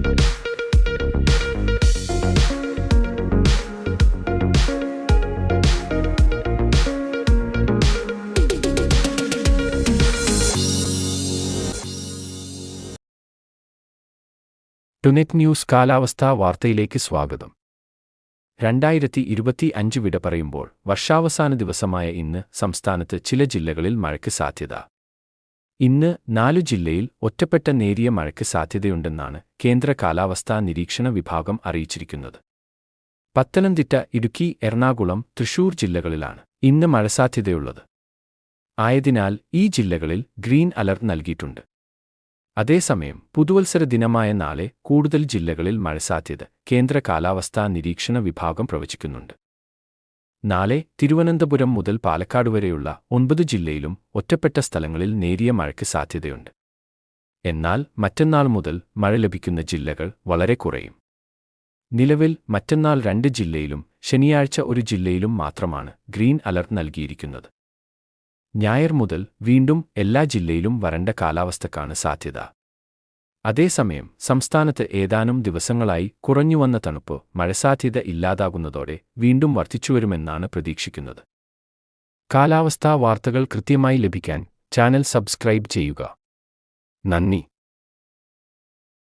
ടുനെറ്റ് news കാലാവസ്ഥാ വാർത്തയിലേക്ക് സ്വാഗതം. 2025 വിട പറയുമ്പോൾ വർഷാവസാന ദിവസമായ ഇന്ന് സംസ്ഥാനത്ത് ചില ജില്ലകളിൽ മഴയ്ക്ക് സാധ്യത. ഇന്ന് 4 ജില്ലയിൽ ഒറ്റപ്പെട്ട നേരിയ മഴയ്ക്ക് സാധ്യതയുണ്ടെന്നാണ് കേന്ദ്ര കാലാവസ്ഥാ നിരീക്ഷണ വിഭാഗം അറിയിച്ചിരിക്കുന്നത്. പത്തനംതിട്ട, ഇടുക്കി, എറണാകുളം, തൃശൂർ ജില്ലകളിലാണ് ഇന്ന് മഴ സാധ്യതയുള്ളത്. ആയതിനാൽ ഈ ജില്ലകളിൽ ഗ്രീൻ അലർട്ട് നൽകിയിട്ടുണ്ട്. അതേസമയം പുതുവത്സര ദിനമായ നാളെ കൂടുതൽ ജില്ലകളിൽ മഴ സാധ്യത കേന്ദ്ര കാലാവസ്ഥാ നിരീക്ഷണ വിഭാഗം പ്രവചിക്കുന്നുണ്ട്. നാളെ തിരുവനന്തപുരം മുതൽ പാലക്കാട് വരെയുള്ള 9 ജില്ലയിലും ഒറ്റപ്പെട്ട സ്ഥലങ്ങളിൽ നേരിയ മഴയ്ക്ക് സാധ്യതയുണ്ട്. എന്നാൽ മറ്റന്നാൾ മുതൽ മഴ ലഭിക്കുന്ന ജില്ലകൾ വളരെ കുറയും. നിലവിൽ മറ്റന്നാൾ 2 ജില്ലയിലും ശനിയാഴ്ച 1 ജില്ലയിലും മാത്രമാണ് ഗ്രീൻ അലർട്ട് നൽകിയിരിക്കുന്നത്. ഞായർ മുതൽ വീണ്ടും എല്ലാ ജില്ലയിലും വരണ്ട കാലാവസ്ഥക്കാണ് സാധ്യത. അതേസമയം സംസ്ഥാനത്ത് ഏതാനും ദിവസങ്ങളായി കുറഞ്ഞുവന്ന തണുപ്പ് മഴസാധ്യത ഇല്ലാതാകുന്നതോടെ വീണ്ടും വർദ്ധിച്ചുവരുമെന്നാണ് പ്രതീക്ഷിക്കുന്നത്. കാലാവസ്ഥാ വാർത്തകൾ കൃത്യമായി ലഭിക്കാൻ ചാനൽ സബ്സ്ക്രൈബ് ചെയ്യുക. നന്ദി.